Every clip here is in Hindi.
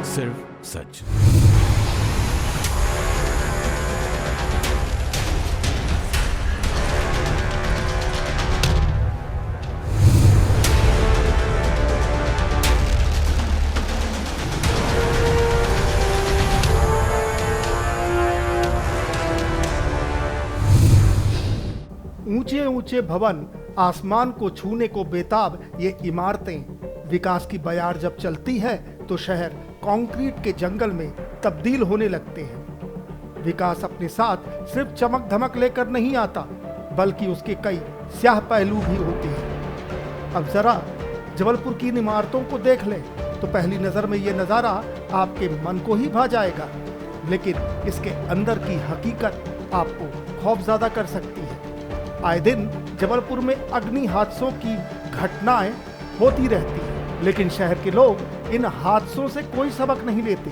सिर्फ सच। ऊंचे ऊंचे भवन, आसमान को छूने को बेताब ये इमारतें, विकास की बयार जब चलती है तो शहर कंक्रीट के जंगल में तब्दील होने लगते हैं। विकास अपने साथ सिर्फ चमक धमक लेकर नहीं आता, बल्कि उसके कई स्याह पहलू भी होते हैं। अब जरा जबलपुर की इन इमारतों को देख लें तो पहली नजर में ये नजारा आपके मन को ही भा जाएगा, लेकिन इसके अंदर की हकीकत आपको खौफज़दा कर सकती है। आए दिन जबलपुर में अग्नि हादसों की घटनाएं होती रहती हैं, लेकिन शहर के लोग इन हादसों से कोई सबक नहीं लेते।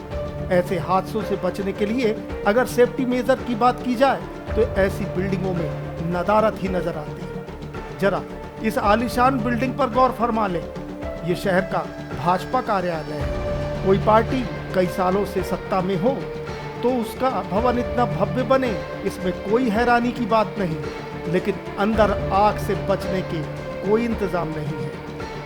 ऐसे हादसों से बचने के लिए अगर सेफ्टी मेजर की बात की जाए तो ऐसी बिल्डिंगों में नदारत ही नजर आती है। जरा इस आलीशान बिल्डिंग पर गौर फरमा लें। ये शहर का भाजपा कार्यालय है। कोई पार्टी कई सालों से सत्ता में हो तो उसका भवन इतना भव्य बने, इसमें कोई हैरानी की बात नहीं, लेकिन अंदर आग से बचने के कोई इंतजाम नहीं है।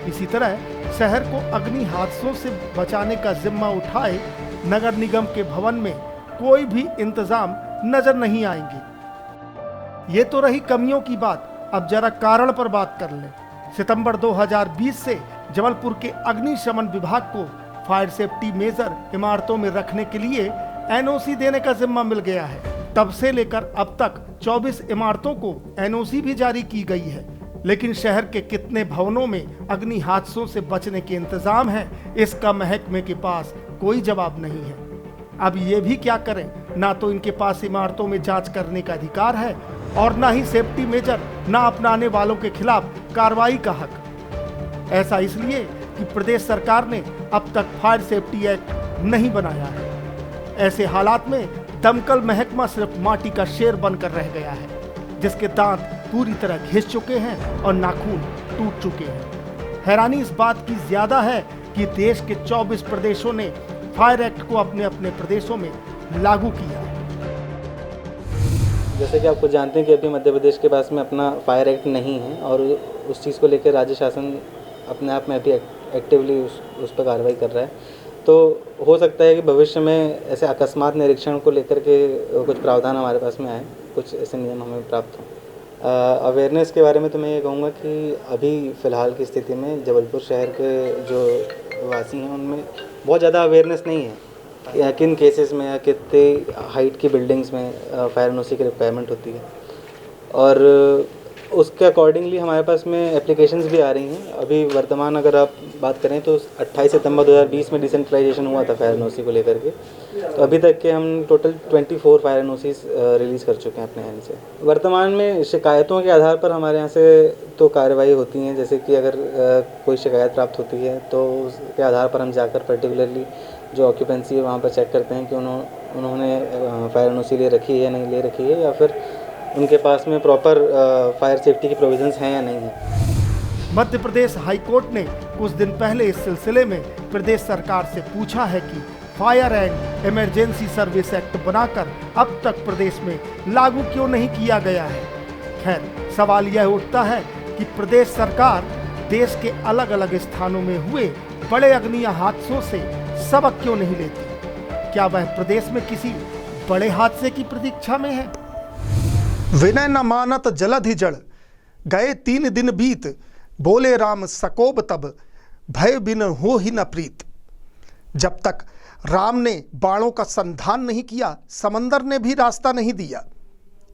इसी तरह शहर को अग्नि हादसों से बचाने का जिम्मा उठाए नगर निगम के भवन में कोई भी इंतजाम नजर नहीं आएंगे। ये तो रही कमियों की बात, अब जरा कारण पर बात कर लें। सितंबर 2020 से जबलपुर के अग्निशमन विभाग को फायर सेफ्टी मेजर इमारतों में रखने के लिए एनओसी देने का जिम्मा मिल गया है। तब से लेकर अब तक 24 इमारतों को एनओसी भी जारी की गई है, लेकिन शहर के कितने भवनों में अग्नि हादसों से बचने के इंतजाम है, इसका महकमे के पास कोई जवाब नहीं है। अब ये भी क्या करें, ना तो इनके पास इमारतों में जांच करने का अधिकार है और ना ही सेफ्टी मेजर ना अपनाने वालों के खिलाफ कार्रवाई का हक। ऐसा इसलिए कि प्रदेश सरकार ने अब तक फायर सेफ्टी एक्ट नहीं बनाया है। ऐसे हालात में दमकल महकमा सिर्फ माटी का शेर बनकर रह गया है, जिसके दांत पूरी तरह घिस चुके हैं और नाखून टूट चुके हैं। हैरानी इस बात की ज्यादा है कि देश के 24 प्रदेशों ने फायर एक्ट को अपने अपने प्रदेशों में लागू किया है। जैसे कि आपको जानते हैं कि अभी मध्य प्रदेश के पास में अपना फायर एक्ट नहीं है और उस चीज़ को लेकर राज्य शासन अपने आप में अभी एक्टिवली उस पर कार्रवाई कर रहा है। तो हो सकता है कि भविष्य में ऐसे अकस्मात निरीक्षण को लेकर के कुछ प्रावधान हमारे पास में आए, कुछ ऐसे नियम हमें प्राप्त हों। अवेयरनेस के बारे में तो मैं ये कहूँगा कि अभी फ़िलहाल की स्थिति में जबलपुर शहर के जो वासी हैं उनमें बहुत ज़्यादा अवेयरनेस नहीं है या किन केसेस में या कितने हाइट की बिल्डिंग्स में फायर एनओसी की रिक्वायरमेंट होती है, और उसके अकॉर्डिंगली हमारे पास में एप्लीकेशंस भी आ रही हैं। अभी वर्तमान अगर आप बात करें तो 28 सितंबर 2020 में डिसेंट्रलाइजेशन हुआ था फायर एनओसी को लेकर के, तो अभी तक के हम टोटल 24 फायर एनओसीज रिलीज़ कर चुके हैं अपने एंड से। वर्तमान में शिकायतों के आधार पर हमारे यहाँ से तो कार्रवाई होती हैं, जैसे कि अगर कोई शिकायत प्राप्त होती है तो उसके आधार पर हम जाकर पर्टिकुलरली जो ऑक्यूपेंसी है वहाँ पर चेक करते हैं कि उन्होंने फायर एनओसी ले रखी है या नहीं ले रखी है, या फिर उनके पास में प्रॉपर फायर सेफ्टी की प्रोविजंस हैं या नहीं है। मध्य प्रदेश हाई कोर्ट ने कुछ दिन पहले इस सिलसिले में प्रदेश सरकार से पूछा है कि fire and emergency service act बनाकर अब तक प्रदेश में लागू क्यों नहीं किया गया है। खैर, सवाल यह उठता है कि प्रदेश सरकार देश के अलग अलग स्थानों में हुए बड़े अग्नि हादसों से सबक क्यों नहीं लेती। क्या वह प्रदेश में किसी बड़े हादसे की प्रतीक्षा में है। विनय न मानत जलधि जड़, गए 3 दिन बीत, बोले राम सकोब तब, भय बिन हो ही न प्रीत। जब तक राम ने बाणों का संधान नहीं किया, समंदर ने भी रास्ता नहीं दिया।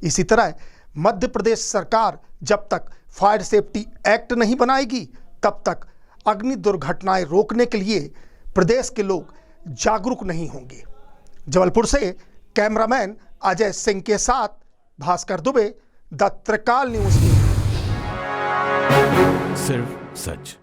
इसी तरह मध्य प्रदेश सरकार जब तक फायर सेफ्टी एक्ट नहीं बनाएगी, तब तक अग्नि दुर्घटनाएं रोकने के लिए प्रदेश के लोग जागरूक नहीं होंगे। जबलपुर से कैमरामैन अजय सिंह के साथ Bhaskar Dubey, the Trikal news. सिर्फ सच।